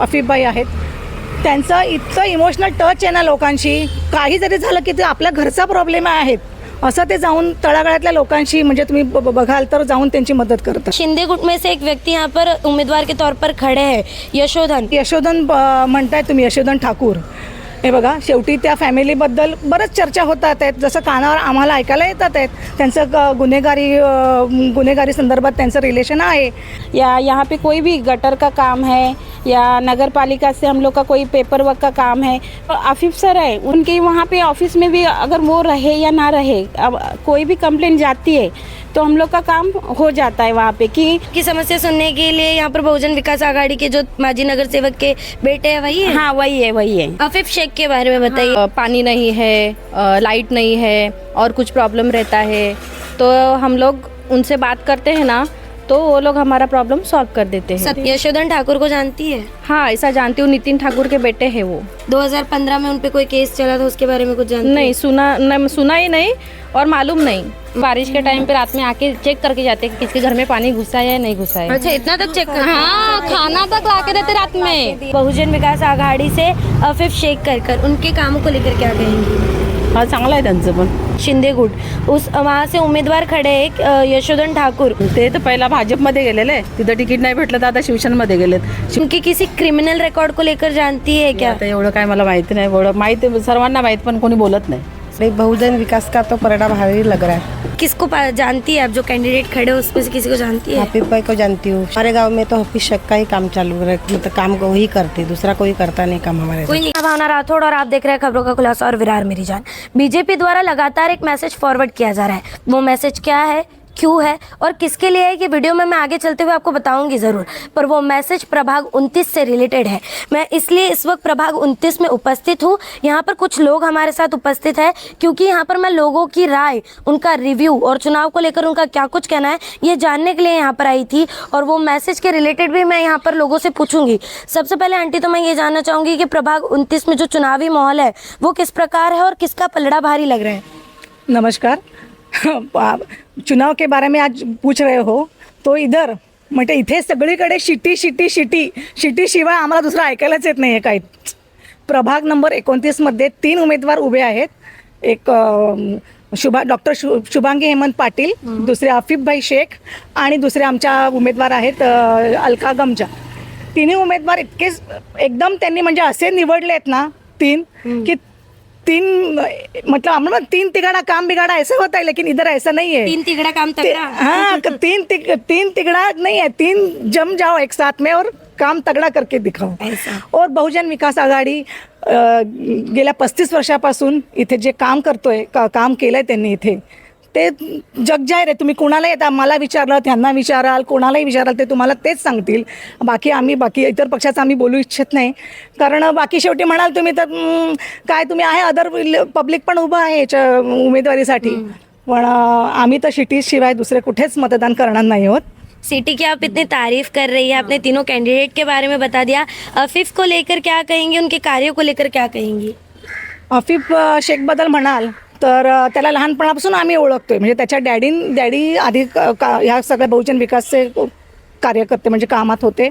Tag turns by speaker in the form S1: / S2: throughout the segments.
S1: अफीफबाई आहेत. त्यांचं इतकं इमोशनल टच आहे ना लोकांशी. काही जरी झालं की ते आपल्या घरचा प्रॉब्लेम आहेत असं ते जाऊन तळागाळातल्या लोकांशी म्हणजे तुम्ही बघाल तर जाऊन त्यांची मदत करतात.
S2: शिंदे गुट में से एक व्यक्ति यहाँ पर उम्मीदवार के तौर पर खड़े हैं, यशोधन
S1: म्हणताय तुम्ही, यशोधन ठाकूर. हे बघा, शेवटी त्या फॅमिलीबद्दल बरंच चर्चा होतात आहेत, जसं कानावर आम्हाला ऐकायला येतात आहेत. त्यांचं गुन्हेगारी संदर्भात त्यांचं रिलेशन आहे.
S3: या यहाँ पे कोई भी गटर का काम है या नगर पालिका से हम लोग का कोई पेपर वर्क का काम है, तो आफिफ सर है उनके वहाँ पे ऑफिस में भी अगर वो रहे या ना रहे, अब कोई भी कंप्लेंट जाती है तो हम लोग का काम हो जाता है वहाँ पे कि
S2: समस्या सुनने के लिए यहाँ पर बहुजन विकास आघाड़ी के जो माजी नगर सेवक के बेटे हैं वही है।
S3: हाँ वही है।
S2: आफिफ शेख के बारे में बताइए।
S4: पानी नहीं है, लाइट नहीं है और कुछ प्रॉब्लम रहता है, तो हम लोग उनसे बात करते हैं ना तो वो लोग हमारा प्रॉब्लम सॉल्व कर देते हैं।
S2: यशोधन ठाकुर को जानती है?
S4: हाँ, ऐसा जानती हूँ, नितिन ठाकुर के बेटे हैं वो।
S2: 2015 में उन पे कोई केस चला था, उसके बारे में कुछ जानती
S4: नहीं, सुना ही नहीं और मालूम नहीं। बारिश के टाइम पे रात में आके चेक करके जाते कि किसके घर में पानी घुसा है या नहीं घुसा है।
S2: अच्छा, इतना तक चेक कर?
S4: हाँ, खाना तक ला के देते रात में।
S2: बहुजन विकास आघाड़ी से आफिफ शेख कर उनके कामों को लेकर क्या कहेंगी?
S3: हाँ, चांगलं आहे त्यांचं पण।
S2: शिंदे गुट उस वहाँ से उम्मीदवार खड़े एक यशोधन ठाकुर,
S3: ते तर पहिला भाजपमध्ये गेलेले, तिथं तिकीट नाही भेटलं तर आता शिवसेनेमध्ये गेलेत।
S2: उनकी किसी क्रिमिनल रिकॉर्ड को लेकर जानती है क्या?
S3: आता एवढं काय मला माहिती नाही, एवढं माहिती सर्वांना माहित पण कोणी बोलत नाही।
S5: बहुजन विकास का तो परिणाम भारी लग रहा है।
S2: किसको जानती है आप? जो कैंडिडेट खड़े हो उसमें से किसी को जानती है?
S5: हाफिज भाई को जानती हूँ। हमारे गांव में तो हाफिज शेख का ही काम चालू है, मतलब काम को ही करते, दूसरा कोई करता नहीं काम हमारे।
S2: कोई नहीं। भावना राठौड़ और आप देख रहे हैं खबरों का खुलासा और विरार मेरी जान। बीजेपी द्वारा लगातार एक मैसेज फॉरवर्ड किया जा रहा है, वो मैसेज क्या है, क्यों है और किसके लिए है, ये वीडियो में मैं आगे चलते हुए आपको बताऊंगी ज़रूर। पर वो मैसेज प्रभाग 29 से रिलेटेड है। मैं इसलिए इस वक्त प्रभाग 29 में उपस्थित हूँ। यहाँ पर कुछ लोग हमारे साथ उपस्थित है क्योंकि यहाँ पर मैं लोगों की राय, उनका रिव्यू और चुनाव को लेकर उनका क्या कुछ कहना है ये जानने के लिए यहाँ पर आई थी। और वो मैसेज के रिलेटेड भी मैं यहाँ पर लोगों से पूछूंगी। सबसे पहले आंटी तो मैं ये जानना चाहूँगी कि प्रभाग 29 में जो चुनावी माहौल है वो किस प्रकार है और किसका पलड़ा भारी लग रहा है?
S1: नमस्कार. चुनाव के बारे में आज पूछ रहे हो तो इधर म्हणजे इथे सगळीकडे शिटी शिटी शिटी शिटी शिवाय आम्हाला दुसरं ऐकायलाच येत नाही आहे काही. प्रभाग नंबर 29 मध्ये 3 उमेदवार उभे आहेत. एक डॉक्टर शुभांगी हेमंत पाटील, दुसरे आफिफभाई शेख आणि दुसरे आमच्या उमेदवार आहेत अलका गमजा. तिन्ही उमेदवार इतके एकदम त्यांनी म्हणजे असे निवडले आहेत ना 3 की 3 मतलब हम लोग 3 तिगड़ा काम बिगाड़ा ऐसा होता है, लेकिन इधर ऐसा नहीं है।
S2: 3 तिगड़ा काम तगड़ा।
S1: हाँ, 3 तिगड़ा नहीं है, 3 जम जाओ एक साथ में और काम तगड़ा करके दिखाओ ऐसा। और बहुजन विकास आघाडी गेल्या 35 वर्षापासून इथे जे काम करतोय, काम केलंय त्यांनी इथे, ते जग जाहीर आहे. तुम्ही कोणाला येता, मला विचारलं, त्यांना विचाराल, कोणालाही विचाराल, ते तुम्हाला तेच सांगतील. बाकी इतर पक्षाचं आम्ही बोलू इच्छित नाही, कारण बाकी शेवटी म्हणाल तुम्ही तर काय तुम्ही आहे, अदर पब्लिक पण उभं आहे याच्या उमेदवारीसाठी. पण आम्ही तर सिटी शिवाय दुसरे कुठेच मतदान करणार नाही आहोत.
S2: सिटी की आप इतनी तारीफ कर रही है, आपने तीनों कैंडिडेट के बारे में बता दिया, आफिफ को लेकर क्या कहेंगे, उनके कार्यों को लेकर क्या कहेंगी?
S1: आफिफ शेख बद्दल म्हणाल तर त्याला लहानपणापासून आम्ही ओळखतोय. म्हणजे त्याच्या डॅडी आधी ह्या सगळ्या बहुजन विकासचे कार्यकर्ते म्हणजे कामात होते.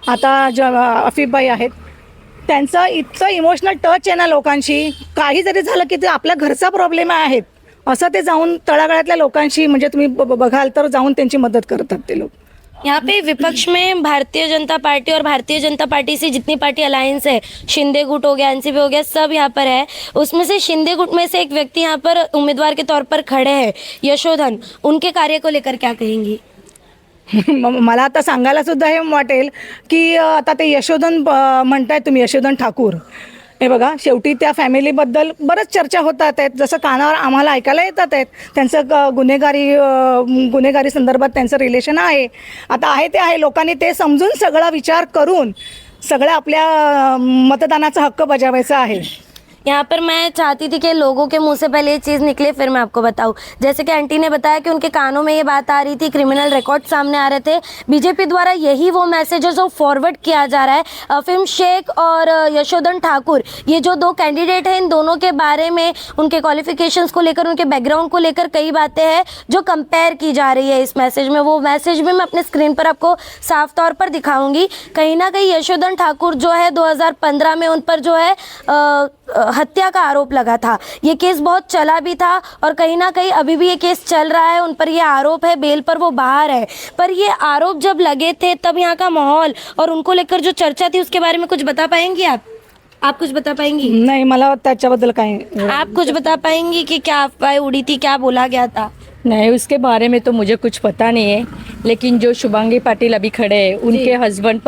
S1: आता आफिफबाई आहेत, त्यांचं इतकं इमोशनल टच आहे ना लोकांशी. काही जरी झालं की ते आपल्या घरचा प्रॉब्लेम आहेत असं ते जाऊन तळागाळातल्या लोकांशी म्हणजे तुम्ही बघाल तर जाऊन त्यांची मदत करतात ते लोक.
S2: यहाँ पे विपक्ष में भारतीय जनता पार्टी और भारतीय जनता पार्टी से जितनी पार्टी अलायंस है, शिंदे गुट हो गया, एनसीपी हो गया, सब यहाँ पर है। उसमें से शिंदे गुट में से एक व्यक्ति यहाँ पर उम्मीदवार के तौर पर खड़े हैं, यशोधन, उनके कार्य को लेकर क्या कहेंगी?
S1: मला आता सांगायला सुद्धा हे वाटेल की आता ते यशोधन म्हणताय तुम्ही, यशोधन ठाकूर. हे बघा, शेवटी त्या फॅमिलीबद्दल बरंच चर्चा होतात आहेत, जसं कानावर आम्हाला ऐकायला येतात आहेत. त्यांचं गुन्हेगारी संदर्भात त्यांचं रिलेशन आहे. आता आहे ते आहे, लोकांनी ते समजून सगळा विचार करून सगळ्या आपल्या मतदानाचा हक्क बजावायचा आहे.
S2: यहाँ पर मैं चाहती थी कि लोगों के मुंह से पहले ये चीज़ निकले, फिर मैं आपको बताऊँ। जैसे कि आंटी ने बताया कि उनके कानों में ये बात आ रही थी, क्रिमिनल रिकॉर्ड सामने आ रहे थे। बीजेपी द्वारा यही वो मैसेज है जो फॉरवर्ड किया जा रहा है। अफीम शेख और यशोधन ठाकुर, ये जो दो कैंडिडेट हैं, इन दोनों के बारे में, उनके क्वालिफिकेशंस को लेकर, उनके बैकग्राउंड को लेकर कई बातें हैं जो कंपेयर की जा रही है इस मैसेज में। वो मैसेज भी मैं अपने स्क्रीन पर आपको साफ तौर पर दिखाऊंगी। कहीं ना कहीं यशोधन ठाकुर जो है 2015 में उन पर जो है हत्या का आरोप लगा था। ये केस बहुत चला भी था और कहीं ना कहीं अभी भी ये केस चल रहा है, उन पर ये आरोप है, बेल पर वो बाहर है। पर ये आरोप जब लगे थे तब यहाँ का माहौल और उनको लेकर जो चर्चा थी उसके बारे में कुछ बता पाएंगी आप कुछ बता पाएंगी?
S1: नाही, मला त्याच्याबद्दल काही
S2: आप कुछ बता पाएंगी कि क्या अफवाहें उड़ी थी, क्या बोला गया था?
S6: नहीं, उसके बारे में तो मुझे कुछ पता नहीं है, लेकिन जो शुभांगी पाटिल अभी खड़े हैं, उनके हस्बैंड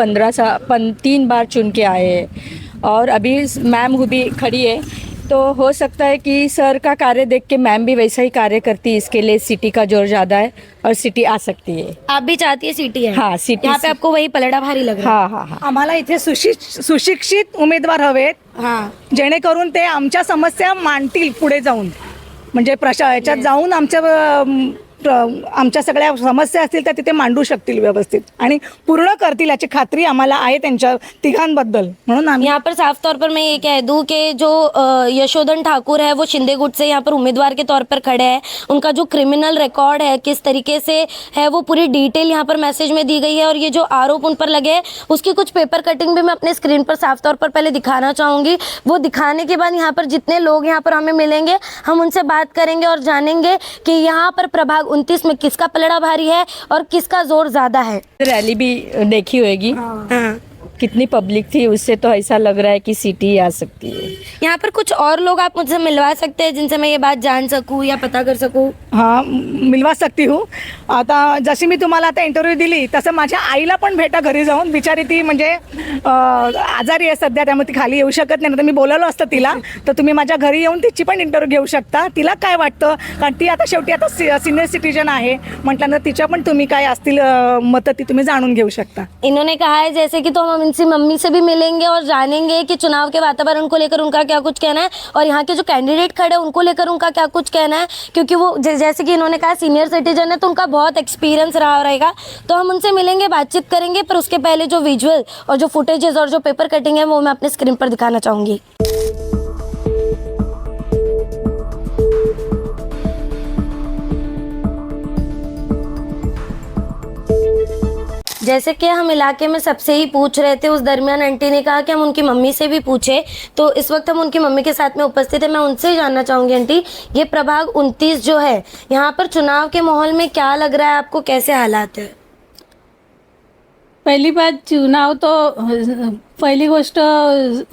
S6: 3 बार चुन के आए हैं और अभी मैम भी खड़ी है, तो हो सकता है कि सर का कार्य देख के मैम भी वैसा ही कार्य करती है। इसके लिए सिटी का जोर ज़्यादा है और सिटी आ सकती है।
S2: आप भी चाहती है सिटी है?
S6: हाँ, सिटी।
S2: यहाँ पे आपको वही पलड़ा भारी लग रहा है?
S6: हाँ।
S1: आम्हाला इथे सुशिक्षित उमेदवार हवेत,
S2: हाँ,
S1: जेणेकरून ते आमच्या समस्या मांडतील पुढे जाऊन, म्हणजे याच्यात जाऊन आमच्या सगळ्या समस्या असतील तर तिथे मांडू शकतील व्यवस्थित आणि पूर्ण करतील याची खात्री आम्हाला आहे त्यांच्या तिघांबद्दल। म्हणून आम्ही
S2: यहाँ पर साफ तौर पर मैं ये कह दूं कि जो यशोधन ठाकुर है वो शिंदे गुट से यहाँ पर उम्मीदवार के तौर पर खड़े हैं। उनका जो क्रिमिनल रिकॉर्ड है, किस तरीके से है, वो पूरी डिटेल यहाँ पर मैसेज में दी गई है। और ये जो आरोप उन पर लगे हैं उसकी कुछ पेपर कटिंग भी मैं अपने स्क्रीन पर साफ तौर पर पहले दिखाना चाहूँगी। वो दिखाने के बाद यहाँ पर जितने लोग यहाँ पर हमें मिलेंगे, हम उनसे बात करेंगे और जानेंगे कि यहाँ पर प्रभाग 29 में किसका पलड़ा भारी है और किसका जोर ज्यादा है।
S6: रैली भी देखी होगी,
S2: हाँ।
S6: कितनी पब्लिक थी, उससे तो ऐसा लग रहा है कि सिटी आ सकती है।
S2: यहाँ पर कुछ और लोग आप मुझसे मिलवा सकते हैं जिनसे मैं ये बात जान सकूँ या पता कर सकूँ?
S1: हाँ, मिळवा सकती हूँ। आता जशी मी तुम्हाला आता इंटरव्ह्यू दिली तसं माझ्या आईला पण भेटा घरी जाऊन। बिचारी ती म्हणजे आजारी आहे सध्या, त्यामुळे ती खाली येऊ शकत नाही, तर मी बोलवलं असतं तिला, तर तुम्ही माझ्या घरी येऊन तिची पण इंटरव्ह्यू घेऊ शकता। तिला काय वाटतं, कारण ती आता शेवटी आता सिनियर सिटीजन आहे म्हटल्यानंतर तिच्या पण तुम्ही काय असतील मतं ती तुम्ही जाणून घेऊ शकता।
S2: इन्होंने कहा है जैसे कि तो हम इनसे मम्मी से भी मिलेंगे और जानेंगे कि चुनाव के वातावरण को लेकर उनका क्या कुछ कहना है और यहाँ के जो कैंडिडेट खड़े हैं उनको लेकर उनका क्या कुछ कहना है, क्योंकि वो जैसे कि इन्होंने कहा सीनियर सिटीजन है तो उनका बहुत एक्सपीरियंस रहा रहेगा। तो हम उनसे मिलेंगे, बातचीत करेंगे, पर उसके पहले जो विजुअल और जो फुटेजेस और जो पेपर कटिंग है वो मैं अपने स्क्रीन पर दिखाना चाहूँगी। जैसे कि हम इलाके में सबसे ही पूछ रहे थे, उस दरमियान आंटी ने कहा कि हम उनकी मम्मी से भी पूछे, तो इस वक्त हम उनकी मम्मी के साथ में उपस्थित है। मैं उनसे ही जानना चाहूँगी, आंटी ये प्रभाग 29 जो है, यहाँ पर चुनाव के माहौल में क्या लग रहा है आपको, कैसे हालात है?
S7: पहिली बात, चुनाव तो पहिली गोष्ट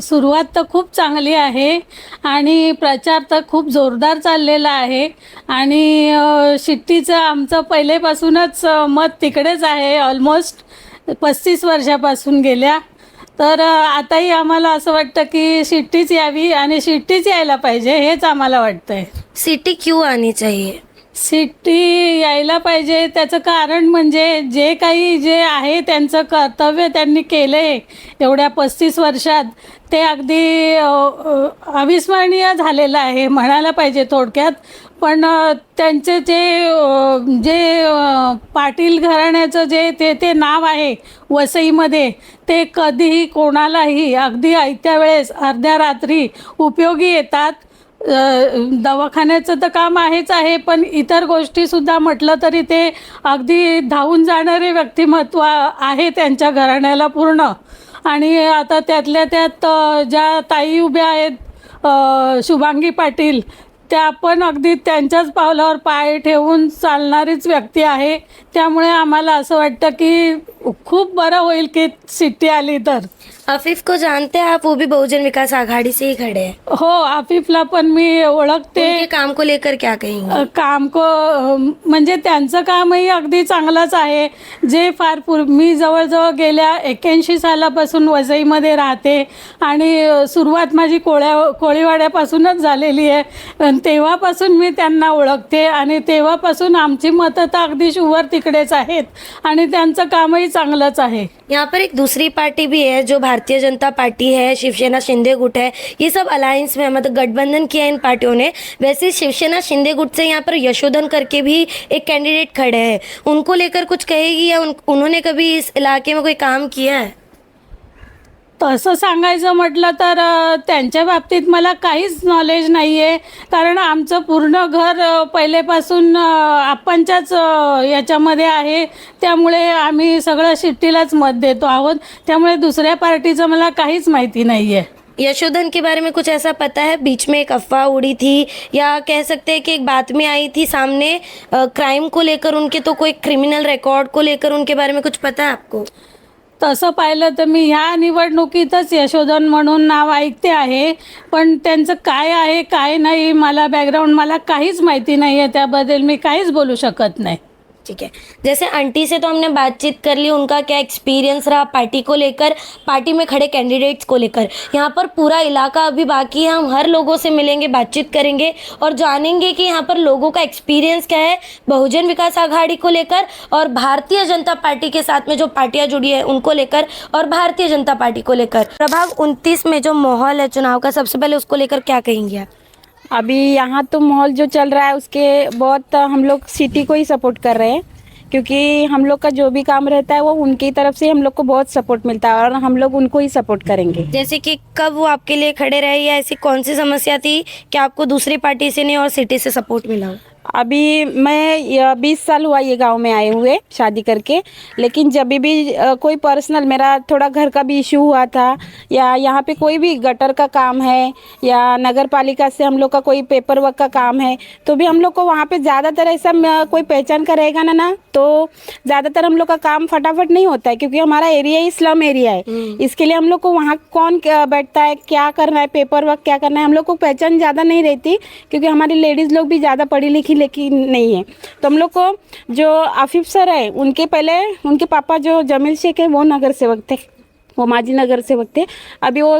S7: सुरुवात तर खूप चांगली आहे आणि प्रचार तर खूप जोरदार चाललेला आहे आणि शिट्टीचं आमचं पहिलेपासूनच मत तिकडेच आहे, ऑलमोस्ट 35 वर्षापासून गेल्या। तर आताही आम्हाला असं वाटतं की शिट्टीच यावी आणि शिट्टीच यायला पाहिजे, हेच आम्हाला वाटतंय।
S2: सिटी क्यों आनी चाहिए?
S7: सिटी यायला पाहिजे त्याचं कारण म्हणजे जे काही जे आहे त्यांचं कर्तव्य त्यांनी केले एवढ्या 35 वर्षात, ते अगदी अविस्मरणीय झालेलं आहे म्हणायला पाहिजे थोडक्यात। पण त्यांचे जे पाटील घराण्याचं जे ते नाव आहे वसईमध्ये, ते कधीही कोणालाही अगदी आयत्या वेळेस अर्ध्या रात्री उपयोगी येतात। दवाखान्याचं तर काम आहेच आहे, पण इतर गोष्टीसुद्धा म्हटलं तरी ते अगदी धावून जाणारे व्यक्तिमत्व आहे त्यांच्या घराण्याला पूर्ण। आणि आता त्यातल्या त्यात ज्या ताई उभ्या आहेत शुभांगी पाटील, त्या पण अगदी त्यांच्याच पावलावर पाय ठेवून चालणारीच व्यक्ती आहे। त्यामुळे आम्हाला असं वाटतं की खूप बरं होईल की सिटी आली तर।
S2: आफिफ को जानते हैं आप? वो भी बहुजन विकास आघाड़ी से ही खड़े हैं।
S7: हो, आफिफला पण मी ओळखते।
S2: उनके काम को लेकर क्या कहेंगे?
S7: काम को म्हणजे त्यांचं कामही अगदी चांगलंच आहे। जे फार मी जवळजवळ गेल्या 81 सालापासून वसईमध्ये राहते आणि सुरुवात माझी कोळीवाड्यापासूनच झालेली आहे। तेव्हापासून मी त्यांना ओळखते आणि तेव्हापासून आमची मतं तर अगदी शुवर तिकडेच आहेत आणि त्यांचं कामही चांगलंच आहे।
S2: यहाँ पर एक दूसरी पार्टी भी है जो भारतीय जनता पार्टी है, शिवसेना शिंदे गुट है, ये सब अलायंस में मतलब गठबंधन किया इन पार्टियों ने। वैसे शिवसेना शिंदे गुट से यहाँ पर यशोधन करके भी एक कैंडिडेट खड़े हैं, उनको लेकर कुछ कहेगी या उन्होंने कभी इस इलाके में कोई काम किया है?
S7: तसं सांगायचं म्हटलं तर त्यांच्या बाबतीत मला काहीच नॉलेज नाही आहे, कारण आमचं पूर्ण घर पहिलेपासून आपणच्याच याच्यामध्ये आहे, त्यामुळे आम्ही सगळं शिट्टीलाच मत देतो आहोत, त्यामुळे दुसऱ्या पार्टीचं मला काहीच माहिती नाही आहे।
S2: यशोधन के बारे में कुछ ऐसा पता है? बीच में एक अफवाह उड़ी थी या कह सकते हैं कि एक बातमी आई थी सामने क्राइम को लेकर, उनके तो कोई क्रिमिनल रिकॉर्ड को लेकर उनके बारे में कुछ पता है आपको?
S7: तसं पाहिलं तर मी ह्या निवडणुकीतच यशोधन म्हणून नाव ऐकते आहे, पण त्यांचं काय आहे काय नाही मला बॅकग्राऊंड मला काहीच माहिती नाही आहे, त्याबद्दल मी काहीच बोलू शकत नाही।
S2: ठीक है, जैसे आंटी से तो हमने बातचीत कर ली, उनका क्या एक्सपीरियंस रहा पार्टी को लेकर, पार्टी में खड़े कैंडिडेट्स को लेकर। यहाँ पर पूरा इलाका अभी बाकी है, हम हर लोगों से मिलेंगे, बातचीत करेंगे और जानेंगे कि यहाँ पर लोगों का एक्सपीरियंस क्या है बहुजन विकास आघाड़ी को लेकर और भारतीय जनता पार्टी के साथ में जो पार्टियां जुड़ी है उनको लेकर और भारतीय जनता पार्टी को लेकर। प्रभाग 29 में जो माहौल है चुनाव का, सबसे पहले उसको लेकर क्या कहेंगे आप?
S3: अभी यहाँ तो माहौल जो चल रहा है उसके बहुत हम लोग सिटी को ही सपोर्ट कर रहे हैं, क्योंकि हम लोग का जो भी काम रहता है वो उनकी तरफ से हम लोग को बहुत सपोर्ट मिलता है और हम लोग उनको ही सपोर्ट करेंगे।
S2: जैसे कि कब वो आपके लिए खड़े रहे या ऐसी कौन सी समस्या थी कि आपको दूसरी पार्टी से नहीं और सिटी से सपोर्ट मिला हो?
S3: अभी मैं 20 साल हुआ ये गांव में आए हुए शादी करके, लेकिन जब भी कोई पर्सनल मेरा थोड़ा घर का भी इशू हुआ था या यहाँ पे कोई भी गटर का काम है या नगर पालिका से हम लोग का कोई पेपर वर्क का काम है, तो भी हम लोग को वहाँ पे ज़्यादातर ऐसा कोई पहचान का रहेगा ना तो ज़्यादातर हम लोग का काम फटाफट नहीं होता है, क्योंकि हमारा एरिया ही स्लम एरिया है। इसके लिए हम लोग को वहाँ कौन बैठता है, क्या करना है, पेपर वर्क क्या करना है, हम लोग को पहचान ज़्यादा नहीं रहती, क्योंकि हमारी लेडीज़ लोग भी ज़्यादा पढ़ी लिखी लेकिन नहीं है। तो हम लोग को जो आफिफ सर है उनके पहले उनके पापा जो जमील शेख है वो नगर सेवक थे, वो माजी नगर सेवक थे, अभी वो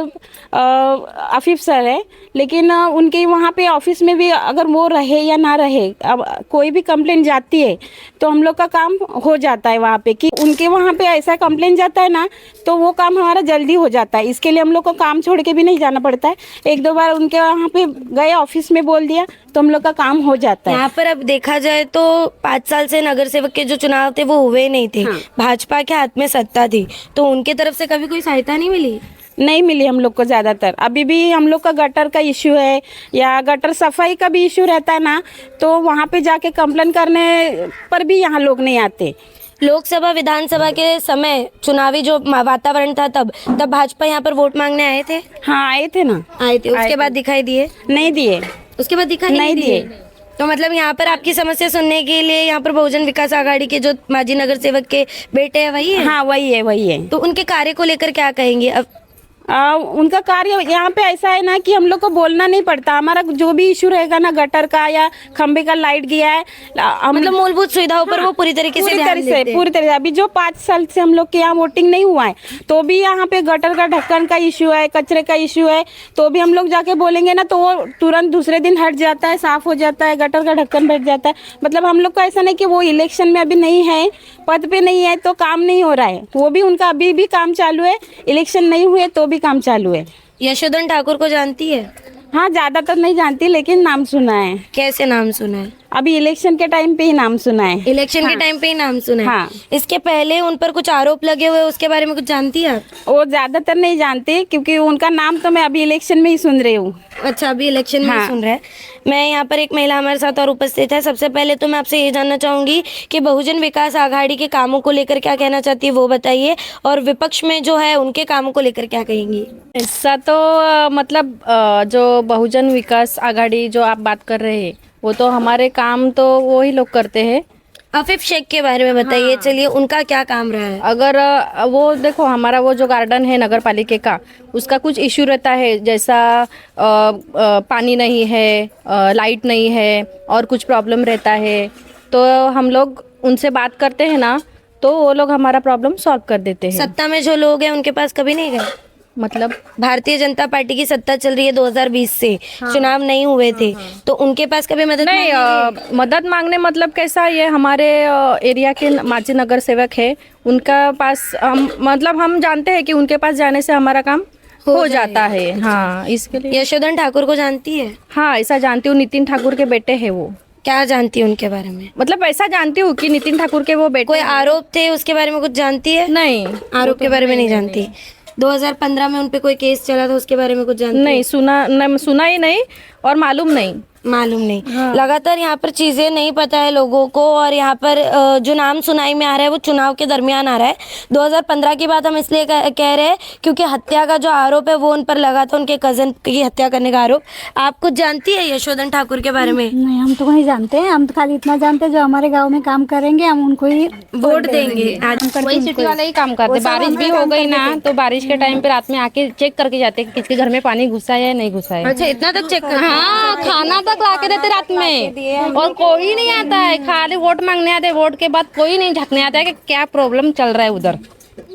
S3: आफिफ सर है, लेकिन उनके वहाँ पे ऑफिस में भी अगर वो रहे या ना रहे, अब कोई भी कंप्लेंट जाती है तो हम लोग का काम हो जाता है वहाँ पे, कि उनके वहाँ पे ऐसा कंप्लेंट जाता है ना तो वो काम हमारा जल्दी हो जाता है। इसके लिए हम लोग को काम छोड़ के भी नहीं जाना पड़ता है, एक दो बार उनके वहाँ पे गए ऑफिस में बोल दिया तो हम लोग का काम हो जाता है।
S2: यहाँ पर अब देखा जाए तो 5 साल से नगर सेवक के जो चुनाव थे वो हुए नहीं थे, भाजपा के हाथ में सत्ता थी, तो उनके तरफ से कभी कोई सहायता नहीं मिली?
S3: नहीं मिली हम लोग को ज़्यादातर। अभी भी हम लोग का गटर का इशू है या गटर सफाई का भी इशू रहता है ना, तो वहाँ पे जाके कंप्लेन करने पर भी यहाँ लोग नहीं आते।
S2: लोकसभा विधानसभा के समय चुनावी जो वातावरण था तब भाजपा यहाँ पर वोट मांगने आए थे?
S3: हाँ आए थे ना।
S2: आए थे, उसके बाद दिखाई दिए?
S3: नहीं दिए।
S2: उसके बाद दिखाई नहीं दिए? तो मतलब यहाँ पर आपकी समस्या सुनने के लिए यहाँ पर बहुजन विकास आघाड़ी के जो माजी नगर सेवक के बेटे हैं वही है?
S3: हाँ वही है।
S2: तो उनके कार्य को लेकर क्या कहेंगे? अब
S3: उनका कार्य यहाँ पे ऐसा है ना कि हम लोग को बोलना नहीं पड़ता, हमारा जो भी इशू रहेगा ना गटर का या खंबे का लाइट गया है, हम
S2: मतलब मूलभूत सुविधाओं पर वो पूरी तरीके से ध्यान देते हैं।
S3: पूरी तरह से। अभी जो 5 साल से हम लोग के यहाँ वोटिंग नहीं हुआ है तो भी यहाँ पे गटर का ढक्कन का इशू है, कचरे का इशू है, तो भी हम लोग जाके बोलेंगे ना तो वो तुरंत दूसरे दिन हट जाता है, साफ हो जाता है, गटर का ढक्कन बैठ जाता है। मतलब हम लोग का ऐसा नहीं कि वो इलेक्शन में अभी नहीं है, पद पे नहीं है तो काम नहीं हो रहा है, वो भी उनका अभी भी काम चालू है, इलेक्शन नहीं हुए तो भी काम चालू है।
S2: यशोधन ठाकुर को जानती है?
S3: हाँ ज़्यादातर नहीं जानती लेकिन नाम सुना है।
S2: कैसे नाम सुना है?
S3: अभी इलेक्शन के टाइम पे ही नाम सुना है।
S2: इलेक्शन के टाइम पे ही नाम सुना है?
S3: हाँ।
S2: इसके पहले उन पर कुछ आरोप लगे हुए, उसके बारे में कुछ जानती है आप?
S3: वो ज़्यादातर नहीं जानती, क्योंकि उनका नाम तो मैं अभी इलेक्शन में ही सुन रही हूँ।
S2: अच्छा, अभी इलेक्शन में ही सुन रहे हैं। मैं यहाँ पर एक महिला हमारे साथ और उपस्थित है। सबसे पहले तो मैं आपसे ये जानना चाहूँगी कि बहुजन विकास आघाड़ी के कामों को लेकर क्या कहना चाहती है वो बताइए, और विपक्ष में जो है उनके कामों को लेकर क्या कहेंगी?
S4: ऐसा तो मतलब जो बहुजन विकास आघाड़ी जो आप बात कर रहे हैं वो तो हमारे काम तो वो ही लोग करते हैं।
S2: आफिफ शेख के बारे में बताइए। चलिए, उनका क्या काम रहा है?
S4: अगर वो देखो हमारा वो जो गार्डन है नगर पालिका का, उसका कुछ इश्यू रहता है, जैसा पानी नहीं है, लाइट नहीं है और कुछ प्रॉब्लम रहता है, तो हम लोग उनसे बात करते हैं ना तो वो लोग हमारा प्रॉब्लम सॉल्व कर देते हैं।
S2: सत्ता में जो लोग हैं उनके पास कभी नहीं गए?
S4: मतलब
S2: भारतीय जनता पार्टी की सत्ता चल रही है 2020 से, चुनाव नहीं हुए थे, तो उनके पास कभी मदद
S4: नहीं, मदद मांगने मतलब कैसा, ये हमारे एरिया के माजी नगर सेवक है, उनका पास हम मतलब हम जानते हैं कि उनके पास जाने से हमारा काम हो जाता है। हाँ, इसके लिए।
S2: यशोधन ठाकुर को जानती है?
S4: हाँ, ऐसा जानती हूँ, नितिन ठाकुर के बेटे हैं वो।
S2: क्या जानती है उनके बारे में?
S4: मतलब ऐसा जानती हूँ कि नितिन ठाकुर के वो बेटे
S2: कोई आरोप थे उसके बारे में कुछ जानती है?
S4: नहीं,
S2: आरोप के बारे में नहीं जानती। 2015 में उन पे कोई केस चला था, उसके बारे में कुछ जानती
S4: नहीं, सुना ही नहीं और मालूम नहीं।
S2: मालूम नहीं। लगातार यहाँ पर चीजें नहीं पता है लोगों को, और यहाँ पर जो नाम सुनाई में आ रहा है वो चुनाव के दरमियान आ रहा है। 2015 की बात हम इसलिए कह रहे हैं क्योंकि हत्या का जो आरोप है वो उन पर लगा था, उनके कजन की हत्या करने का आरोप। आप कुछ जानती है यशोधन ठाकुर के बारे में?
S8: नहीं, हम तो नहीं जानते हैं। हम तो खाली इतना जानते हैं जो हमारे गांव में काम करेंगे हम उनको ही
S2: वोट देंगे।
S4: वही सिटी वाले ही काम करते। बारिश भी हो गई ना तो बारिश के टाइम पे रात में आके चेक करके जाते कि किसके घर में पानी घुसा है या नहीं घुसा है।
S2: अच्छा, इतना तक चेक कर?
S4: हाँ, खाना तक ला के देते रात में, और कोई नहीं आता है, खाली वोट मांगने आते हैं। वोट के बाद कोई नहीं झांकने आता है कि क्या प्रॉब्लम चल रहा है उधर।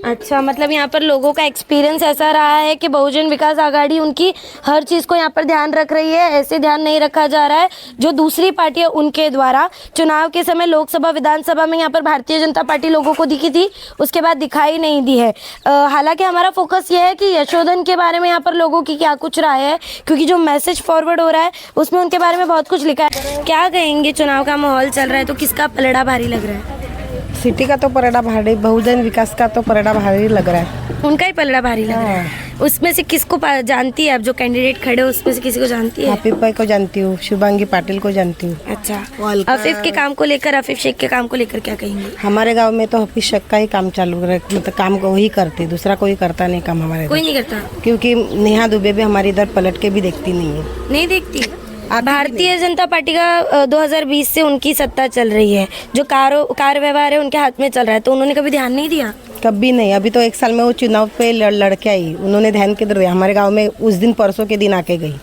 S2: अच्छा, मतलब यहाँ पर लोगों का एक्सपीरियंस ऐसा रहा है कि बहुजन विकास आघाड़ी उनकी हर चीज़ को यहाँ पर ध्यान रख रही है, ऐसे ध्यान नहीं रखा जा रहा है जो दूसरी पार्टियाँ उनके द्वारा चुनाव के समय लोकसभा विधानसभा में यहाँ पर भारतीय जनता पार्टी लोगों को दिखी थी, उसके बाद दिखाई नहीं दी है। हालांकि हमारा फोकस ये है कि यशोधन के बारे में यहाँ पर लोगों की क्या कुछ राय है, क्योंकि जो मैसेज फॉरवर्ड हो रहा है उसमें उनके बारे में बहुत कुछ लिखा है। क्या कहेंगे, चुनाव का माहौल चल रहा है तो किसका पलड़ा भारी लग रहा है?
S5: सिटी का तो पलड़ा भारी, बहुजन विकास का तो पलड़ा भारी लग रहा है।
S2: उनका ही पलड़ा भारी लग रहा है। उसमें से किसको जानती है आप, जो कैंडिडेट खड़े हो उसमें से किसी को जानती है?
S5: आफिफ भाई को जानती हूँ, शुभांगी पाटिल को जानती हूँ।
S2: अच्छा, आफिफ के काम को लेकर, आफिफ शेख के काम को लेकर क्या कहेंगे?
S5: हमारे गांव में तो हफीज शेख का ही काम चालू है, मतलब काम को वही करते, दूसरा कोई करता नहीं काम हमारे
S2: कोई
S5: इधर।
S2: नहीं करता?
S5: क्योंकि नेहा दुबे भी हमारे इधर पलट के भी देखती नहीं है।
S2: नहीं देखती? भारतीय जनता पार्टी का 2020 से उनकी सत्ता चल रही है, जो कार व्यवहार है उनके हाथ में चल रहा है, तो उन्होंने कभी ध्यान नहीं दिया?
S5: कभी नहीं। अभी तो 1 साल में वो चुनाव पे लड़के आई, उन्होंने ध्यान किधर दिया? हमारे गांव में उस दिन परसों के दिन आके गई,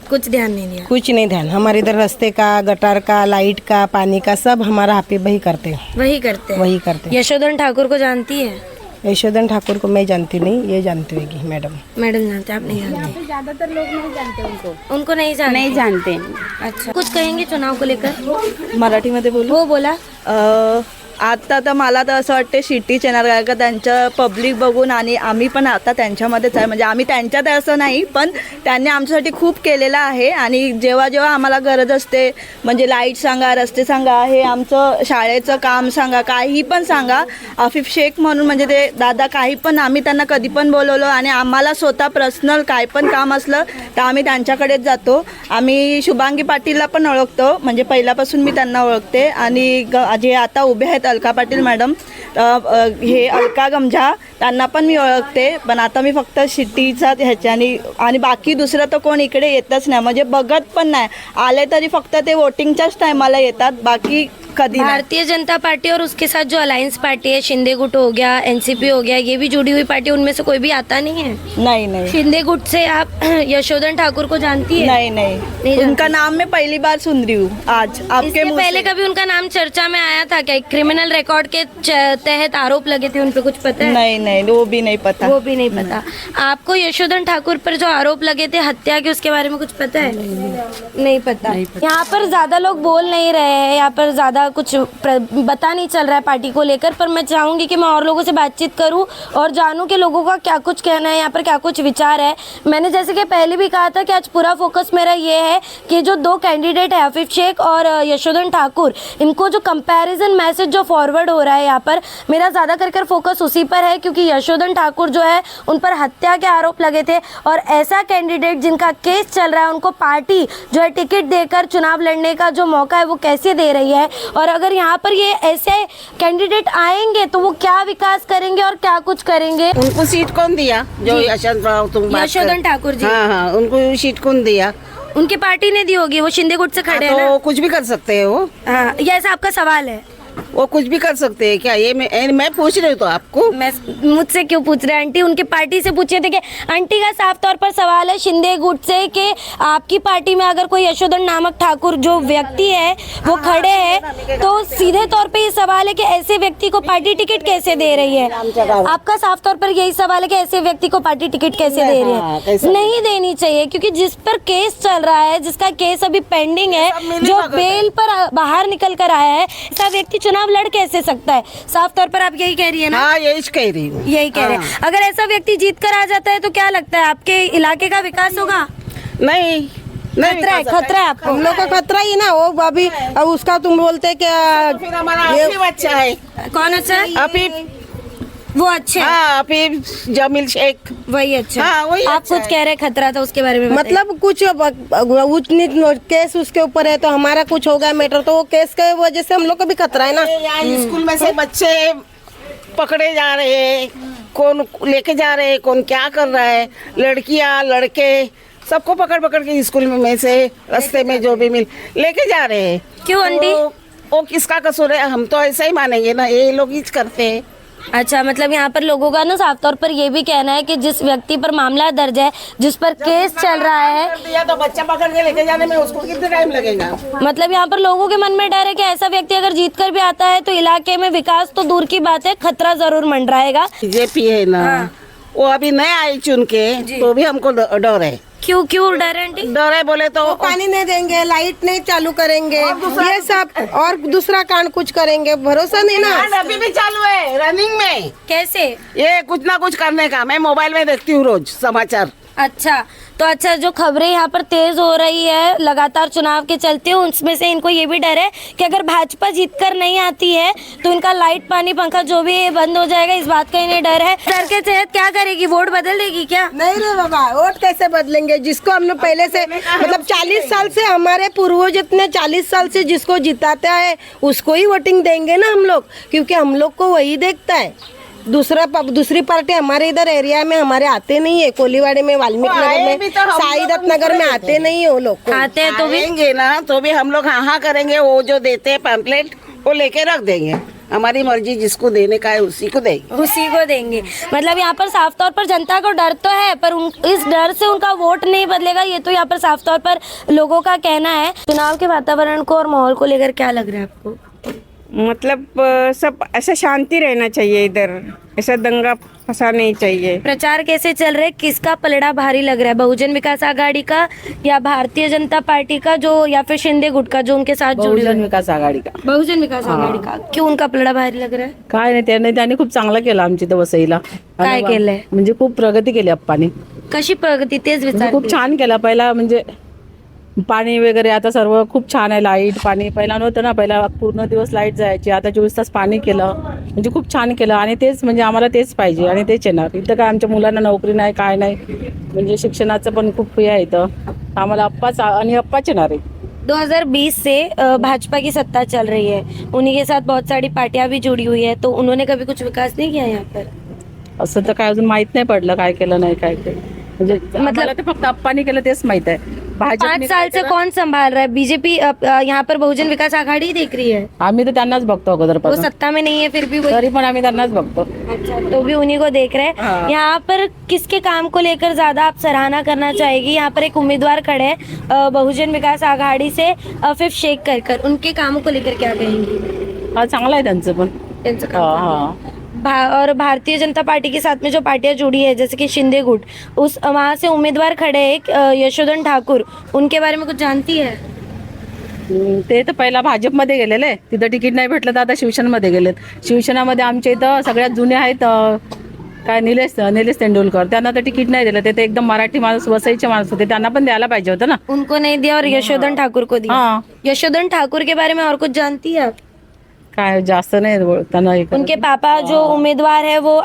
S2: कुछ ध्यान नहीं दिया?
S5: कुछ नहीं ध्यान। हमारे इधर रास्ते का, गटर का, लाइट का, पानी का सब हमारा हाफिज भाई करते हैं।
S2: वही करते हैं?
S5: वही करते हैं।
S2: यशोधन ठाकुर को जानती है?
S5: यशोधन ठाकुर को मैं जानती नहीं, ये जानती होगी मैडम।
S2: मैडम जानते, आप नहीं जानते?
S3: ज्यादातर लोग नहीं जानते
S2: उनको नहीं जानते?
S3: नहीं जानते।
S2: अच्छा, कुछ कहेंगे चुनाव को लेकर?
S9: मराठीमध्ये बोलू?
S2: हो, बोला.
S9: आता तर मला तर असं वाटते सिटी चॅनल का त्यांचं पब्लिक बघून आणि आम्ही पण आता त्यांच्यामध्येच आहे, म्हणजे आम्ही त्यांच्यात असं नाही पण त्यांनी आमच्यासाठी खूप केलेलं आहे. आणि जेव्हा जेव्हा आम्हाला गरज असते, म्हणजे लाईट सांगा, रस्ते सांगा, हे आमचं शाळेचं काम सांगा, काही पण सांगा, आफिफ शेख म्हणून म्हणजे ते दादा काही पण, आम्ही त्यांना कधी पण बोलवलं आणि आम्हाला स्वतः पर्सनल काय पण काम असलं तर आम्ही त्यांच्याकडेच जातो. आम्ही शुभांगी पाटीलला पण ओळखतो, म्हणजे पहिल्यापासून मी त्यांना ओळखते. आणि जे आता उभे आहेत अलका पाटील मॅडम, हे अलका गमझा, त्यांना पण मी ओळखते. पण आता मी फक्त सिटीचा ह्याच्यानी, आणि बाकी दुसरं तर कोण इकडे येतच नाही, म्हणजे बघत पण नाही. आले तरी फक्त ते वोटिंगच्याच टायमाला येतात, बाकी कभी
S2: भारतीय जनता पार्टी और उसके साथ जो अलायंस पार्टी है, शिंदे गुट हो गया, एनसीपी हो गया, ये भी जुड़ी हुई पार्टी, उनमें से कोई भी आता नहीं है?
S9: नहीं नहीं,
S2: शिंदे गुट से आप यशोधन ठाकुर को जानती है?
S9: नहीं नहीं, उनका नाम मैं पहली बार सुन रही हूँ आज आपके
S2: इसके
S9: मुंह
S2: पहले
S9: से।
S2: कभी उनका नाम चर्चा में आया था क्या? क्रिमिनल रिकॉर्ड के तहत आरोप लगे थे उन पे, कुछ पता है?
S9: नहीं नहीं, वो भी नहीं पता।
S2: वो भी नहीं पता। आपको यशोधन ठाकुर पर जो आरोप लगे थे हत्या के, उसके बारे में कुछ पता है? नहीं पता। यहाँ पर ज्यादा लोग बोल नहीं रहे हैं, यहाँ पर ज्यादा कुछ बता नहीं चल रहा है पार्टी को लेकर, पर मैं चाहूंगी कि मैं और लोगों से बातचीत करूं और जानूं कि लोगों का क्या कुछ कहना है, यहाँ पर क्या कुछ विचार है। मैंने जैसे कि पहले भी कहा था कि आज पूरा फोकस मेरा ये है कि जो 2 कैंडिडेट है आफिफ शेख और यशोधन ठाकुर, इनको जो कंपैरिजन मैसेज जो फॉरवर्ड हो रहा है यहाँ पर, मेरा ज़्यादा कर फोकस उसी पर है, क्योंकि यशोधन ठाकुर जो है उन पर हत्या के आरोप लगे थे, और ऐसा कैंडिडेट जिनका केस चल रहा है उनको पार्टी जो है टिकट देकर चुनाव लड़ने का जो मौका है वो कैसे दे रही है, और अगर यहाँ पर ये ऐसे कैंडिडेट आएंगे तो वो क्या विकास करेंगे और क्या कुछ करेंगे।
S10: उनको सीट कौन दिया? जो
S2: यशोधन ठाकुर जी,
S10: हाँ हाँ, उनको सीट कौन दिया?
S2: उनकी पार्टी ने दी होगी, वो शिंदे गुट से खड़े हैं
S10: तो
S2: ना।
S10: कुछ भी कर सकते हैं वो।
S2: हाँ, ये ऐसा आपका सवाल है?
S10: वो कुछ भी कर सकते हैं क्या? ये मैं पूछ रही हूँ तो आपको।
S2: मैं मुझसे क्यों पूछ रहे हैं आंटी? उनकी पार्टी से पूछिए। देखिए आंटी का साफ तौर पर सवाल है शिंदे गुट से कि आपकी पार्टी में अगर कोई यशोधन नामक ठाकुर जो व्यक्ति है वो खड़े हैं तो सीधे तौर पे ये सवाल है कि ऐसे व्यक्ति को पार्टी टिकट कैसे दे रही है? आपका साफ तौर पर यही सवाल है कि ऐसे व्यक्ति को पार्टी टिकट कैसे दे रही है? नहीं देनी चाहिए, क्योंकि जिस पर केस चल रहा है, जिसका केस अभी पेंडिंग है, जो बेल पर बाहर निकल कर आया है, ऐसा व्यक्ति चुनाव लड़ कैसे सकता है? साफ तौर पर आप यही कह रही है ना?
S10: हाँ यही कह रही हूँ।
S2: यही कह रहे हैं। अगर ऐसा व्यक्ति जीत कर आ जाता है तो क्या लगता है आपके इलाके का विकास होगा?
S10: नहीं
S2: खतरा है आपको?
S5: हम लोग का खतरा ही ना वो अभी। अब उसका तुम बोलते कि
S10: फिर हमारा अफीफ अच्छा है।
S2: कौन अच्छा है?
S10: अफीफ,
S2: वो अच्छे हैं।
S10: हाँ अफीफ जमील शेख
S2: वही अच्छा है।
S10: हाँ, वही
S2: आप
S10: अच्छा
S2: कुछ कह रहे खतरा था, उसके बारे में बताइए।
S5: मतलब कुछ उच्च नीच केस उसके ऊपर है तो हमारा कुछ होगा मैटर, तो वो केस के वजह से हम लोग को भी खतरा है ना।
S10: यहाँ स्कूल में से बच्चे पकड़े जा रहे हैं, कौन लेके जा रहे हैं, कौन क्या कर रहा है, लड़कियां लड़के सबको पकड़ पकड़ के स्कूल में से रास्ते में जो भी मिल लेके जा रहे हैं।
S2: क्यों आंटी?
S10: वो किसका कसूर है? हम तो ऐसा ही मानेंगे ना, ये लोग ही करते हैं।
S2: अच्छा, मतलब यहाँ पर लोगों का ना साफ तौर पर ये भी कहना है कि जिस व्यक्ति पर मामला दर्ज है, जिस पर केस चल रहा है,
S10: या तो बच्चा पकड़ के लेके जाने में उसको कितना टाइम लगेगा?
S2: मतलब यहाँ पर लोगों के मन में डर है कि ऐसा व्यक्ति अगर जीत कर भी आता है तो इलाके में विकास तो दूर की बात है, खतरा जरूर मंडराएगा।
S10: बीजेपी है ना, वो अभी नए आई चुन के, तो भी हमको डर है।
S2: क्यों डर है आंटी?
S10: डर है बोले तो
S5: पानी नहीं देंगे, लाइट नहीं चालू करेंगे, ये सब और दूसरा कांड कुछ करेंगे, भरोसा नहीं ना।
S10: अभी भी चालू है रनिंग में।
S2: कैसे?
S10: ये कुछ ना कुछ करने का, मैं मोबाइल में देखती हूँ रोज समाचार।
S2: अच्छा, तो अच्छा जो खबरें यहाँ पर तेज हो रही है लगातार चुनाव के चलते, उसमें से इनको ये भी डर है कि अगर भाजपा जीत कर नहीं आती है तो इनका लाइट पानी पंखा जो भी है बंद हो जाएगा, इस बात का इन्हें डर है। डर के तहत क्या करेगी? वोट बदल देगी क्या?
S5: नहीं रे बाबा, वोट कैसे बदलेंगे? जिसको हमने पहले से मतलब 40 साल से, हमारे पूर्वज इतने 40 साल से जिसको जिताता है उसको ही वोटिंग देंगे ना हम लोग, क्योंकि हम लोग को वही देखता है। दूसरी पार्टी हमारे इधर एरिया में हमारे आते नहीं है, कोलीवाड़ी में, वाल्मीकि नगर में, साईदत्त नगर में आते नहीं है वो लोग।
S2: आते हैं तो भी
S10: आएंगे ना, तो भी हम लोग हाँ करेंगे, वो जो देते हैं पैम्पलेट वो लेके रख देंगे। हमारी मर्जी, जिसको देने का है उसी को देंगे।
S2: मतलब यहाँ पर साफ तौर पर जनता को डर तो है, पर इस डर से उनका वोट नहीं बदलेगा, ये तो यहाँ पर साफ तौर पर लोगों का कहना है। चुनाव के वातावरण को और माहौल को लेकर क्या लग रहा है आपको?
S3: मतलब सब ऐसा शांति रहना चाहिए, इधर ऐसा दंगा फंसा नहीं चाहिए।
S2: प्रचार कैसे चल रहे? किसका पलड़ा भारी लग रहा है? बहुजन विकास आघाड़ी का या भारतीय जनता पार्टी का, जो या फिर शिंदे गुट का जो उनके साथ जुड़े?
S11: बहुजन विकास आघाडी का.
S2: बहुजन विकास आघाडी का. क्यों उनका पलड़ा भारी लग रहा है?
S11: काय नाही, त्यांनी खूप चांगलं केलं आमच्या इथं वसईला.
S2: काय केलंय?
S11: म्हणजे खूप प्रगती केली अप्पानी.
S2: कशी प्रगती तेच विचार.
S11: खूप छान केला. पहिला म्हणजे पाणी वगैरे आता सर्व खूप छान आहे. लाईट पाणी पहिला नव्हतं ना, पहिला पूर्ण दिवस लाईट जायची, आता 24 तास पाणी केलं, म्हणजे खूप छान केलं. आणि तेच म्हणजे आम्हाला तेच पाहिजे आणि तेच येणार. इथं काय आमच्या मुलांना नोकरी नाही, काय नाही, म्हणजे शिक्षणाचं पण खूप हे आहे इथं. आम्हाला अप्पाच आणि अप्पाच येणार आहे.
S2: 2020 से भाजपा की सत्ता चल रही है, उन्हीं के साथ बहुत सारी पार्टियां भी जुड़ी हुई है, तो उन्होंने कभी कुछ विकास नहीं किया यहाँ पर?
S11: असं तर काय अजून माहित नाही पडलं काय केलं नाही काय केलं. म्हणजे मतलब ते फक्त अप्पानी केलं तेच माहित आहे.
S2: 5 साल से कौन संभाल रहा है? बीजेपी यहाँ पर बहुजन विकास आघाड़ी देख रही है.
S11: आम्ही तर त्यांनाच बघतो अगोदर
S2: वो सत्ता में नहीं है फिर भी
S11: तरी पण आम्ही त्यांनाच बघतो.
S2: अच्छा, तो भी उन्हीं को देख रहे हैं. यहाँ पर किसके काम को लेकर ज्यादा आप सराहना करना चाहेगी? यहाँ पर एक उम्मीदवार खड़े हैं बहुजन विकास आघाड़ी से, आफिफ शेख कर, उनके कामों को लेकर क्या कहेंगी?
S11: हा चांगला आहे त्यांचं पण.
S2: त्यांचं काम. और भारतीय जनता पार्टी के साथ में जो पार्टियां जुड़ी है जैसे कि शिंदे गुट, उस वहाँ से उम्मीदवार खड़े हैं यशोधन ठाकुर, उनके बारे में कुछ जानती है?
S11: ते तर पहिला भाजपमध्ये गेलेले, तिथं तिकीट नाही भेटलं तर आता शिवसेनेमध्ये गेलेत. शिवसेनामध्ये आमच्या इथं सगळ्यात जुने आहेत काय निलेश तेंडुलकर, त्यांना तर तिकीट नाही दिलं. ते तर एकदम मराठी माणूस, वसईचे माणूस होते, त्यांना पण द्यायला पाहिजे होतं ना.
S2: उनको नहीं दिया और यशोधन ठाकुर को दिया. यशोधन ठाकुर के बारे में और कुछ जानती है आप?
S11: काय जास्त नाही त्यांना.
S2: उनके पापा जो उम्मीदवार है वो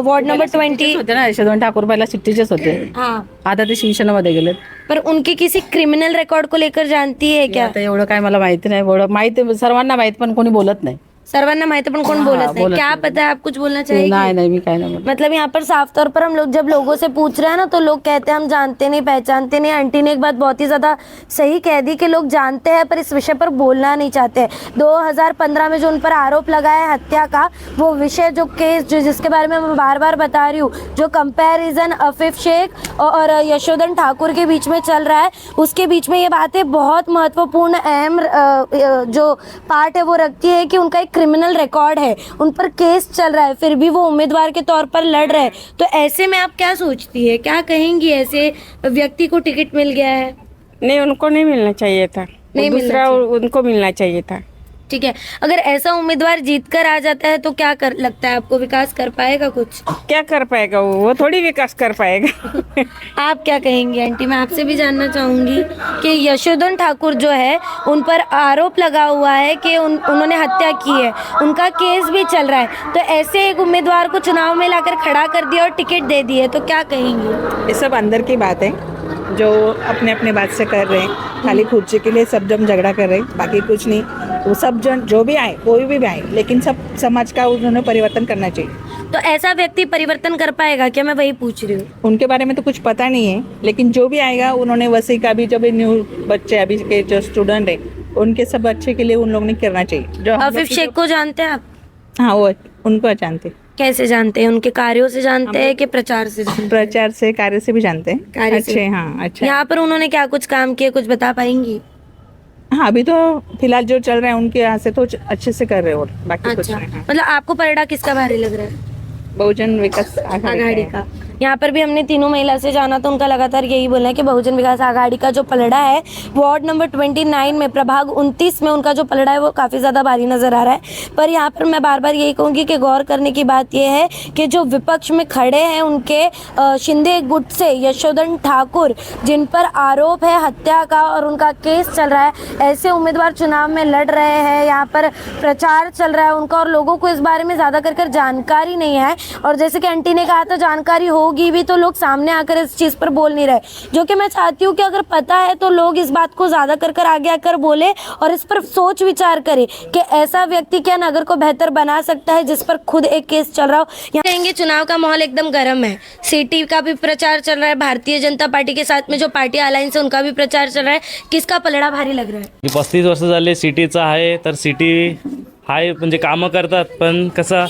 S2: वार्ड नंबर 20
S11: होते ना, यशोधन ठाकूर पहिला सिट्टीचेच होते. आता ते शिवसेनेमध्ये गेलेत.
S2: पर उनके किसी क्रिमिनल रिकॉर्ड को लेकर जानती है क्या?
S11: आता एवढं काय मला माहिती नाही. एवढं माहिती सर्वांना माहित, पण कोणी बोलत नाही.
S2: सर्वांना माहिती पण कोण बोलत नाही.
S11: बोलत
S2: क्या
S11: नाही.
S2: पता है, आप कुछ बोलना चाहिए?
S11: नाही मी काय नाही बोलत.
S2: मतलब यहाँ पर साफ तौर पर हम लोग जब लोगों से पूछ रहे हैं ना, तो लोग कहते हैं हम जानते नहीं पहचानते नहीं. आंटी ने एक बात बहुत ही ज्यादा सही कह दी कि लोग जानते हैं पर इस विषय पर बोलना नहीं चाहते. 2015 में जो उन पर आरोप लगा है हत्या का, वो विषय जो केस जो जिसके बारे में मैं बार बार बता रही हूँ, जो कंपैरिजन अफीफ शेख और यशोधन ठाकुर के बीच में चल रहा है, उसके बीच में ये बातें बहुत महत्वपूर्ण अहम जो पार्ट है वो रखती है कि उनका एक क्रिमिनल रिकॉर्ड है, उन पर केस चल रहा है, फिर भी वो उम्मीदवार के तौर पर लड़ रहे हैं. तो ऐसे में आप क्या सोचती है, क्या कहेंगी ऐसे व्यक्ति को टिकट मिल गया है?
S3: नहीं, उनको नहीं मिलना चाहिए था,
S2: नहीं मिलना
S3: दूसरा
S2: चाहिए.
S3: उनको मिलना चाहिए था.
S2: ठीक है, अगर ऐसा उम्मीदवार जीत कर आ जाता है तो क्या कर लगता है आपको, विकास कर पाएगा कुछ?
S3: क्या कर पाएगा वो थोड़ी विकास कर पाएगा.
S2: आप क्या कहेंगी आंटी? मैं आपसे भी जानना चाहूंगी कि यशोधन ठाकुर जो है उन पर आरोप लगा हुआ है कि उन्होंने हत्या की है, उनका केस भी चल रहा है, तो ऐसे एक उम्मीदवार को चुनाव में लाकर खड़ा कर दिया और टिकट दे दी है, तो क्या कहेंगी?
S12: ये सब अंदर की बात है जो अपने अपने बात से कर रहे हैं. खाली कुर्सी के लिए सब जन झगड़ा कर रहे हैं, बाकी कुछ नहीं. वो सब जन जो भी आए, कोई भी आए, लेकिन सब समाज का उन्होंने परिवर्तन करना चाहिए.
S2: तो ऐसा व्यक्ति परिवर्तन कर पाएगा क्या, मैं वही पूछ रही हूँ.
S12: उनके बारे में तो कुछ पता नहीं है, लेकिन जो भी आएगा उन्होंने वैसे का भी जो भी न्यू बच्चे अभी के जो स्टूडेंट है उनके सब अच्छे के लिए उन लोगों ने करना चाहिए. जो हम लोग
S2: अफीफ
S12: की
S2: शेख को जानते हैं आप?
S12: हाँ, वो उनको जानते.
S2: कैसे जानते हैं? उनके कार्यों से जानते हैं कि प्रचार से जानते हैं?
S12: प्रचार से, कार्य से भी जानते हैं.
S2: कार्य से.
S12: अच्छे, हाँ अच्छा.
S2: यहाँ पर उन्होंने क्या कुछ काम किए, कुछ बता पाएंगी?
S12: हाँ, अभी तो फिलहाल जो चल रहा है उनके यहाँ से तो अच्छे से कर रहे हैं, और बाकी कुछ
S2: अच्छा,
S12: नहीं. हाँ.
S2: मतलब आपको परिणाम किसका भारी लग रहा है?
S12: बहुजन विकास
S2: आघाड़ी का. यहाँ पर भी हमने तीनों महिला से जाना तो उनका लगातार यही बोलना है कि बहुजन विकास आघाड़ी का जो पलड़ा है वार्ड नंबर 29 में, प्रभाग 29 में उनका जो पलड़ा है वो काफ़ी ज़्यादा भारी नज़र आ रहा है. पर यहाँ पर मैं बार बार यही कहूँगी कि गौर करने की बात यह है कि जो विपक्ष में खड़े हैं उनके शिंदे गुट से यशोधन ठाकुर, जिन पर आरोप है हत्या का और उनका केस चल रहा है, ऐसे उम्मीदवार चुनाव में लड़ रहे हैं. यहाँ पर प्रचार चल रहा है उनका और लोगों को इस बारे में ज़्यादा कर जानकारी नहीं है. और जैसे कि आंटी ने कहा था, जानकारी होगी भी तो लोग सामने आकर इस चीज़ पर बोल नहीं रहे, जो कि मैं चाहती हूँ कि अगर पता है तो लोग इस बात को ज़्यादा कर आगे आकर बोले और इस पर सोच विचार करें कि ऐसा व्यक्ति क्या नगर को बेहतर बना सकता है जिस पर खुद एक केस चल रहा हो. यहाँ कहेंगे चुनाव का माहौल एकदम गर्म है, सिटी का भी प्रचार चल रहा है, भारतीय जनता पार्टी के साथ में जो पार्टी अलायन्स है उनका भी प्रचार चल रहा है. किसका पलड़ा भारी लग रहा है?
S13: 35 वर्ष झाले सिटीचा आहे, तर सिटी हाय म्हणजे कामं करतात, पण कसं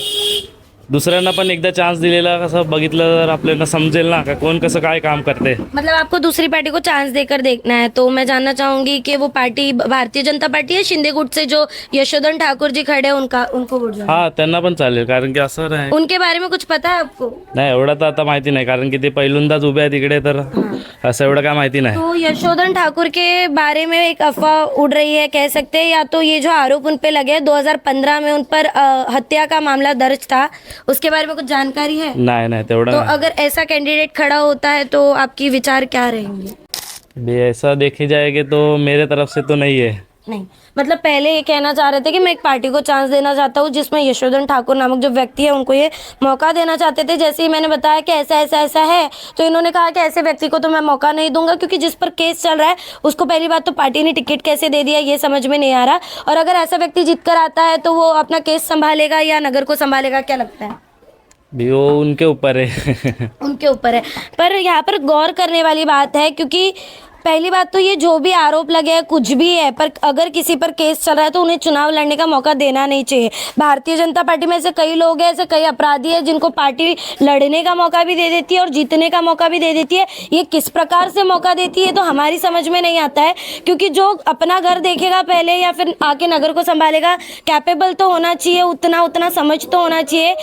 S13: दुसऱ्यांना पण एकदा चान्स दिलेला कसं बघितलं तर आपल्याला समजेल ना का कोण कसं काय काम करते.
S2: मतलब आपको दूसरी पार्टी को चांस देकर देखना है. तो मैं जानना चाहूंगी कि वो पार्टी भारतीय जनता पार्टी है, शिंदे गुट से जो यशोधन ठाकुर जी खड़े हैं उनको वोट जाना.
S13: हा, त्यांना पण चालेल, कारण की असं नाही.
S2: उनके बारे में कुछ पता है आपको?
S13: नाही, एवढं तर आता माहिती नाही, कारण की ते पहिल्यांदाच उभे आहे तिकडे, तर असं एवढं काय माहिती नाही.
S2: तो यशोधन ठाकुर के बारे में एक अफवाह उड़ रही है, कह सकते हैं, या तो ये जो आरोप उन पे लगे 2015 में उन पर हत्या का मामला दर्ज था, उसके बारे में कुछ जानकारी है?
S13: नाही तेवढं
S2: तो
S13: नाही.
S2: अगर ऐसा कैंडिडेट खड़ा होता है तो आपकी विचार क्या रहेंगे?
S13: भी ऐसा देखे जाएगा तो मेरे तरफ से तो नहीं है.
S2: नहीं, मतलब पहले ये कहना चाह रहे थे कि मैं एक पार्टी को चांस देना चाहता हूँ जिसमें यशोधन ठाकुर नामक जो व्यक्ति है उनको ये मौका देना चाहते थे. जैसे ही मैंने बताया कि ऐसा है तो इन्होंने कहा कि ऐसे व्यक्ति को तो मैं मौका नहीं दूंगा, क्योंकि जिस पर केस चल रहा है उसको पहली बात तो पार्टी ने टिकट कैसे दे दिया ये समझ में नहीं आ रहा, और अगर ऐसा व्यक्ति जीत कर आता है तो वो अपना केस संभालेगा या नगर को संभालेगा, क्या लगता है?
S13: भी वो उनके ऊपर है.
S2: उनके ऊपर है. पर यहाँ पर गौर करने वाली बात है, क्योंकि पहली बात तो ये जो भी आरोप लगे हैं कुछ भी है, पर अगर किसी पर केस चल रहा है तो उन्हें चुनाव लड़ने का मौका देना नहीं चाहिए. भारतीय जनता पार्टी में ऐसे कई लोग हैं, ऐसे कई अपराधी हैं जिनको पार्टी लड़ने का मौका भी दे देती है और जीतने का मौका भी दे देती है. ये किस प्रकार से मौका देती है तो हमारी समझ में नहीं आता है, क्योंकि जो अपना घर देखेगा पहले या फिर आके नगर को संभालेगा, कैपेबल तो होना चाहिए, उतना समझ तो होना चाहिए.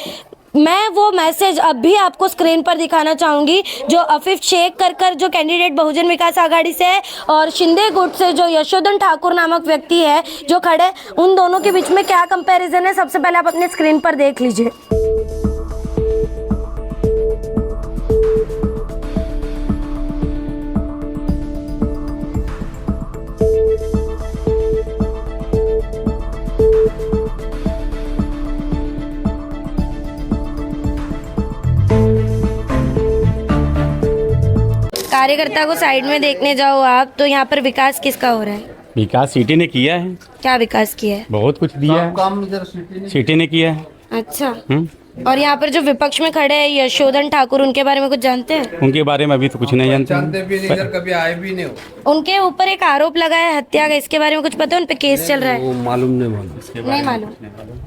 S2: मैं वो मैसेज अभी आपको स्क्रीन पर दिखाना चाहूँगी जो अफीफ शेख कर जो कैंडिडेट बहुजन विकास आघाड़ी से है और शिंदे गुट से जो यशोधन ठाकुर नामक व्यक्ति है जो खड़े, उन दोनों के बीच में क्या कंपैरिजन है सबसे पहले आप अपने स्क्रीन पर देख लीजिए. कार्यकर्ता को साइड में देखने जाओ आप तो यहाँ पर विकास किसका हो रहा है?
S14: विकास सिटी ने किया है,
S2: क्या विकास किया है?
S14: बहुत कुछ दिया है, सिटी ने किया है।
S2: अच्छा, और यहाँ पर जो विपक्ष में खड़े हैं यशोधन ठाकुर, उनके बारे में कुछ जानते हैं?
S14: उनके बारे में अभी तो कुछ नहीं जानते
S15: कभी आए भी नहीं हो।
S2: उनके ऊपर एक आरोप लगा है हत्या का, इसके बारे में कुछ पता है? उन पे केस चल रहा है?
S15: मालूम
S2: नहीं मालूम।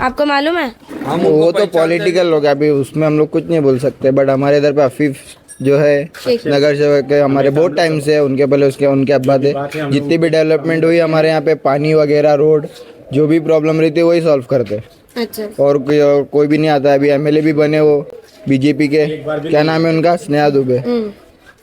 S2: आपको मालूम है?
S15: वो तो पॉलिटिकल लोग, अभी उसमें हम लोग कुछ नहीं बोल सकते, बट हमारे इधर पे अफीफ जो है नगर सेवक के हमारे बहुत टाइम से, उनके पहले उसके उनके अब्बा थे। जितनी भी डेवलपमेंट हुई हमारे यहाँ पे, पानी वगैरह, रोड, जो भी प्रॉब्लम रहती है वही सॉल्व करते।
S2: अच्छा,
S15: और कोई भी नहीं आता। अभी एमएलए भी बने वो बीजेपी के, क्या नाम है उनका, स्नेहा दुबे,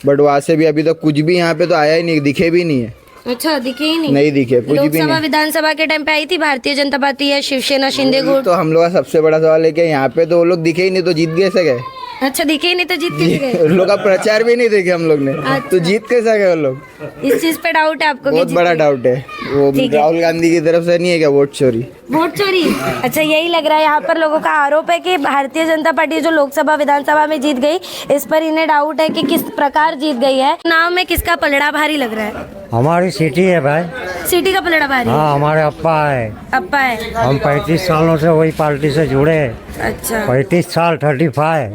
S15: बट वहाँ से भी अभी तक कुछ भी यहाँ पे तो आया ही नहीं, दिखे भी नहीं है।
S2: अच्छा, दिखे ही
S15: नहीं दिखे, कुछ भी
S2: लोकसभा
S15: नहीं।
S2: विधानसभा के टाइम पे आई थी भारतीय जनता पार्टी या शिवसेना शिंदे गुट?
S15: तो हम लोग का सबसे बड़ा सवाल है कि यहाँ पे तो वो लोग दिखे ही नहीं, तो जीत कैसे गए?
S2: अच्छा, दिखे ही नहीं तो जीत कैसे गए?
S15: उन लोग का प्रचार भी नहीं देखे हम लोग ने, तो जीत कैसे गए वो लोग?
S2: इस चीज पे डाउट है आपको?
S15: बहुत बड़ा डाउट है। वो राहुल गांधी की तरफ से नहीं है क्या वोट चोरी?
S2: वोट चोरी? अच्छा, यही लग रहा है। यहाँ पर लोगों का आरोप है कि भारतीय जनता पार्टी जो लोकसभा विधानसभा में जीत गई, इस पर इन्हें डाउट है कि किस प्रकार जीत गई है। नाव में किसका पलड़ा भारी लग रहा है?
S16: हमारी सिटी है भाई।
S2: सिटी का पलड़ा भारी?
S16: हाँ, हमारे अप्पा है।
S2: अप्पा है।
S16: हम 35 सालों से वही पार्टी से जुड़े हैं।
S2: अच्छा,
S16: 35 साल, 35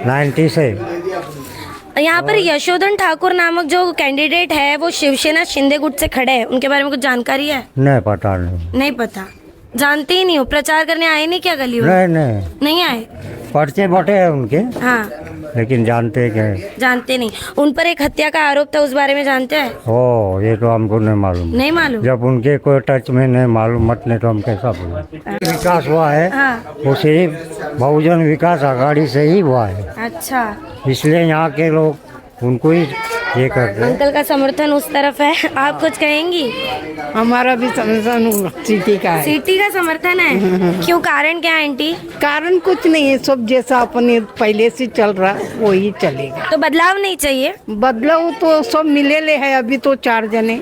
S16: 90 से।
S2: यहाँ पर यशोधन ठाकुर नामक जो कैंडिडेट है वो शिवसेना शिंदे गुट से खड़े हैं, उनके बारे में कुछ जानकारी है?
S16: नहीं पता, नहीं
S2: पता, जानते ही नहीं हो? प्रचार करने आए नहीं क्या गली में? नहीं आए?
S16: पर्चे बटे हैं उनके,
S2: हाँ,
S16: लेकिन जानते क्या है?
S2: जानते नहीं। उन पर एक हत्या का आरोप था, उस बारे में जानते हैं?
S16: ओ, ये तो हमको नहीं मालूम।
S2: नहीं मालूम? मत
S16: उनके कोई टच में नहीं मालूम, मत नहीं तो हम कैसा बोले। विकास हुआ है,
S2: हाँ।
S16: वो सिर्फ बहुजन विकास आघाड़ी से ही हुआ है।
S2: अच्छा,
S16: इसलिए यहाँ के लोग उनको ही ये करते हैं।
S2: अंकल का समर्थन उस तरफ है, आप कुछ कहेंगी?
S5: हमारा भी समर्थन सिटी का है।
S2: सिटी का समर्थन है? क्यों, कारण क्या है आंटी?
S5: कारण कुछ नहीं है, सब जैसा अपने पहले से चल रहा वही चलेगा।
S2: तो बदलाव नहीं चाहिए?
S5: बदलाव तो सब मिले ले है, अभी तो 4 जने,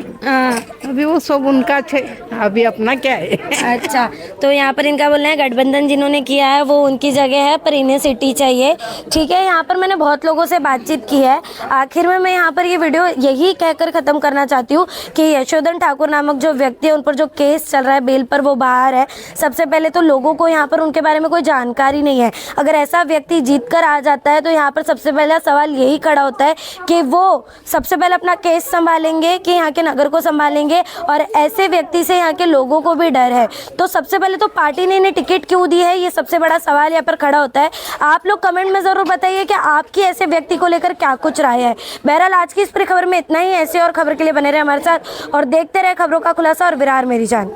S5: अभी वो सब उनका छे, अभी अपना क्या है।
S2: अच्छा, तो यहाँ पर इनका बोलना है गठबंधन जिन्होंने किया है वो उनकी जगह है, पर इन्हें सिटी चाहिए। ठीक है, यहाँ पर मैंने बहुत लोगों से बातचीत की है। आखिर में मैं यहाँ पर ये वीडियो यही कहकर ख़त्म करना चाहती हूँ कि यशोधन ठाकुर नामक जो व्यक्ति है, उन पर जो केस चल रहा है बेल पर, वो बाहर है। सबसे पहले तो लोगों को यहाँ पर उनके बारे में कोई जानकारी नहीं है। अगर ऐसा व्यक्ति जीत कर आ जाता है तो यहाँ पर सबसे पहला सवाल यही खड़ा होता है कि वो सबसे पहले अपना केस संभालेंगे कि यहाँ के नगर को संभालेंगे, और ऐसे व्यक्ति से यहाँ के लोगों को भी डर है। तो सबसे पहले तो पार्टी ने इन्हें टिकट क्यों दी है, ये सबसे बड़ा सवाल यहाँ पर खड़ा होता है। आप लोग कमेंट में ज़रूर बताइए कि आपकी ऐसे व्यक्ति को लेकर क्या कुछ राय है। बहरहाल आज की इस पूरी खबर में इतना ही। ऐसे और खबर के लिए बने रहे हमारे साथ और देखते रहे खबरों का खुलासा और विरार मेरी जान।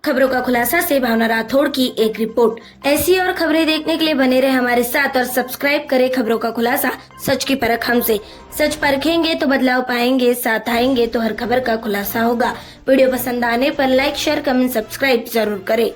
S2: खबरों का खुलासा से भावना राठौड़ की एक रिपोर्ट। ऐसी और खबरें देखने के लिए बने रहे हमारे साथ और सब्सक्राइब करें खबरों का खुलासा, सच की परख हमसे। सच परखेंगे तो बदलाव पाएंगे, साथ आएंगे तो हर खबर का खुलासा होगा। वीडियो पसंद आने पर लाइक, शेयर, कमेंट, सब्सक्राइब जरूर करें।